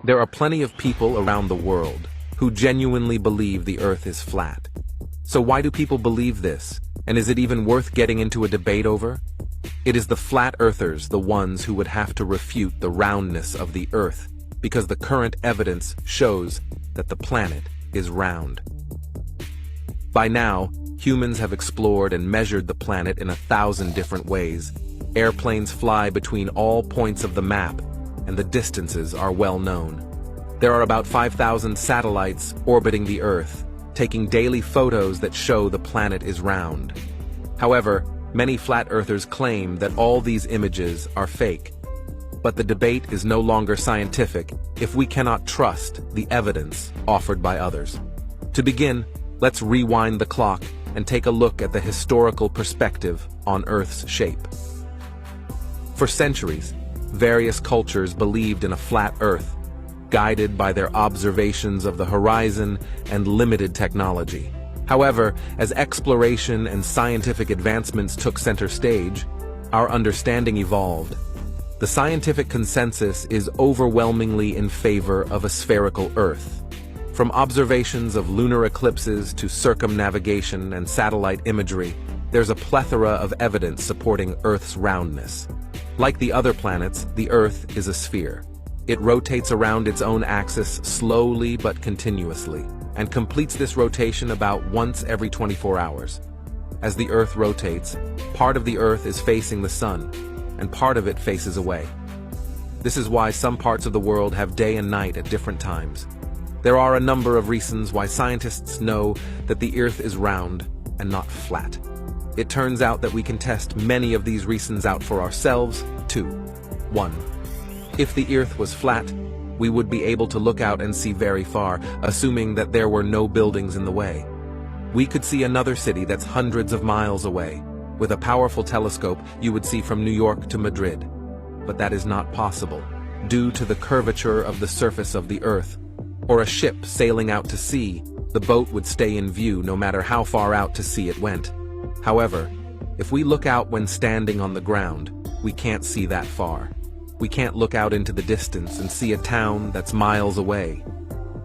There are plenty of people around the world who genuinely believe the Earth is flat. So why do people believe this? And is it even worth getting into a debate over? It is the flat earthers, the ones who would have to refute the roundness of the Earth, because the current evidence shows that the planet is round. By now, humans have explored and measured the planet in 1,000 different ways. Airplanes fly between all points of the map, and the distances are well known. There are about 5,000 satellites orbiting the Earth, taking daily photos that show the planet is round. However, many flat earthers claim that all these images are fake. But the debate is no longer scientific if we cannot trust the evidence offered by others. To begin, let's rewind the clock and take a look at the historical perspective on Earth's shape. For centuries, various cultures believed in a flat Earth, guided by their observations of the horizon and limited technology. However, as exploration and scientific advancements took center stage, our understanding evolved. The scientific consensus is overwhelmingly in favor of a spherical Earth. From observations of lunar eclipses to circumnavigation and satellite imagery, there's a plethora of evidence supporting Earth's roundness. Like the other planets, the Earth is a sphere. It rotates around its own axis slowly but continuously, and completes this rotation about once every 24 hours. As the Earth rotates, part of the Earth is facing the Sun, and part of it faces away. This is why some parts of the world have day and night at different times. There are a number of reasons why scientists know that the Earth is round and not flat. It turns out that we can test many of these reasons out for ourselves, too. 1. If the Earth was flat, we would be able to look out and see very far, assuming that there were no buildings in the way. We could see another city that's hundreds of miles away. With a powerful telescope, you would see from New York to Madrid. But that is not possible, due to the curvature of the surface of the Earth. Or a ship sailing out to sea, the boat would stay in view no matter how far out to sea it went. However, if we look out when standing on the ground, we can't see that far. We can't look out into the distance and see a town that's miles away.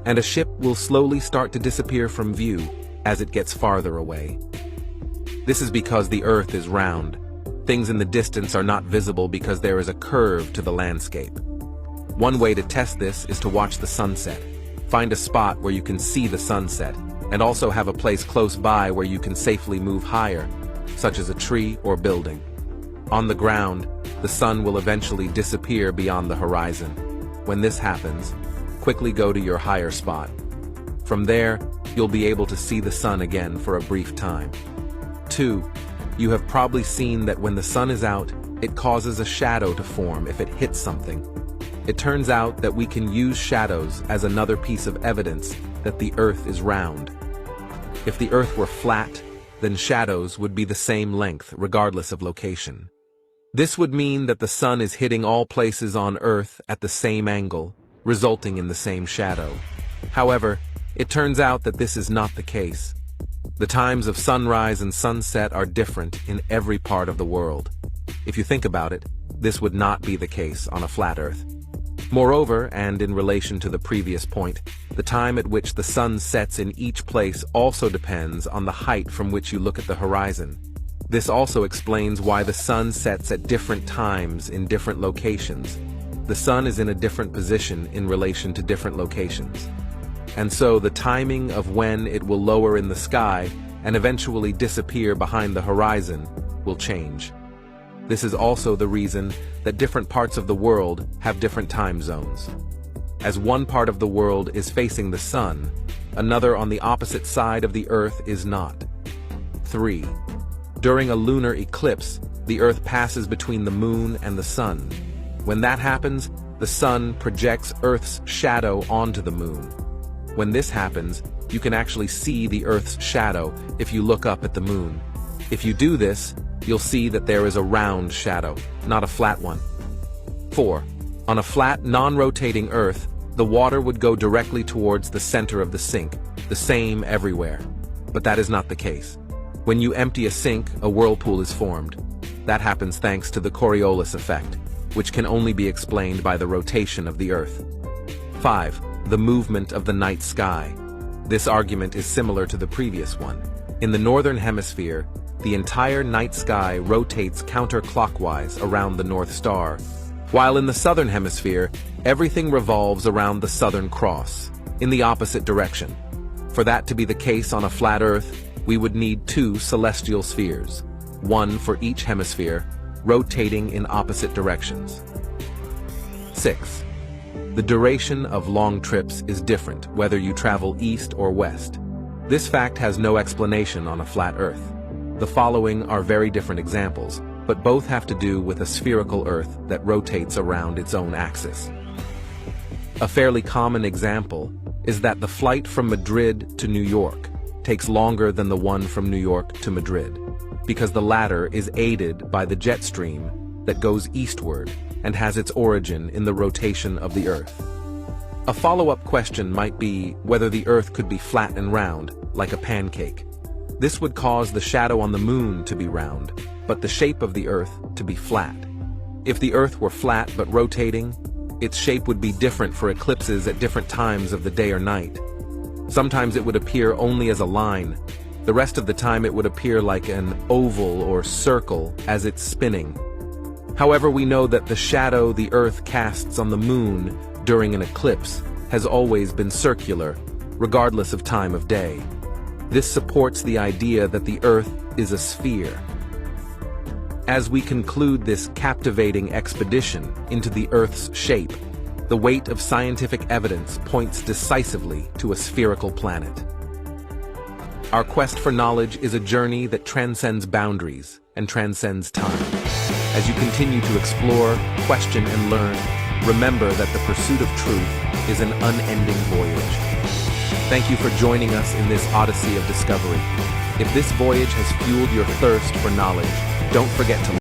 And a ship will slowly start to disappear from view as it gets farther away. This is because the Earth is round. Things in the distance are not visible because there is a curve to the landscape. One way to test this is to watch the sunset. Find a spot where you can see the sunset, and also have a place close by where you can safely move higher, such as a tree or building. On the ground, the sun will eventually disappear beyond the horizon. When this happens, quickly go to your higher spot. From there, you'll be able to see the sun again for a brief time. 2. You have probably seen that when the sun is out, it causes a shadow to form if it hits something. It turns out that we can use shadows as another piece of evidence that the Earth is round. If the Earth were flat, then shadows would be the same length regardless of location. This would mean that the sun is hitting all places on Earth at the same angle, resulting in the same shadow. However, it turns out that this is not the case. The times of sunrise and sunset are different in every part of the world. If you think about it, this would not be the case on a flat Earth. Moreover, and in relation to the previous point, the time at which the sun sets in each place also depends on the height from which you look at the horizon. This also explains why the sun sets at different times in different locations. The sun is in a different position in relation to different locations. And so the timing of when it will lower in the sky and eventually disappear behind the horizon will change. This is also the reason that different parts of the world have different time zones. As one part of the world is facing the sun, another on the opposite side of the Earth is not. 3. During a lunar eclipse, the Earth passes between the moon and the sun. When that happens, the sun projects Earth's shadow onto the moon. When this happens, you can actually see the Earth's shadow if you look up at the moon. If you do this, you'll see that there is a round shadow, not a flat one. 4. On a flat, non-rotating Earth, the water would go directly towards the center of the sink, the same everywhere. But that is not the case. When you empty a sink, a whirlpool is formed. That happens thanks to the Coriolis effect, which can only be explained by the rotation of the Earth. 5. The movement of the night sky. This argument is similar to the previous one. In the northern hemisphere, the entire night sky rotates counterclockwise around the North Star, while in the southern hemisphere, everything revolves around the Southern Cross, in the opposite direction. For that to be the case on a flat Earth, we would need two celestial spheres, one for each hemisphere, rotating in opposite directions. 6. The duration of long trips is different whether you travel east or west. This fact has no explanation on a flat Earth. The following are very different examples, but both have to do with a spherical Earth that rotates around its own axis. A fairly common example is that the flight from Madrid to New York takes longer than the one from New York to Madrid, because the latter is aided by the jet stream that goes eastward and has its origin in the rotation of the Earth. A follow-up question might be whether the Earth could be flat and round, like a pancake. This would cause the shadow on the moon to be round, but the shape of the Earth to be flat. If the Earth were flat but rotating, its shape would be different for eclipses at different times of the day or night. Sometimes it would appear only as a line. The rest of the time it would appear like an oval or circle as it's spinning. However, we know that the shadow the Earth casts on the moon during an eclipse has always been circular, regardless of time of day. This supports the idea that the Earth is a sphere. As we conclude this captivating expedition into the Earth's shape, the weight of scientific evidence points decisively to a spherical planet. Our quest for knowledge is a journey that transcends boundaries and transcends time. As you continue to explore, question, and learn, remember that the pursuit of truth is an unending voyage. Thank you for joining us in this odyssey of discovery. If this voyage has fueled your thirst for knowledge, don't forget to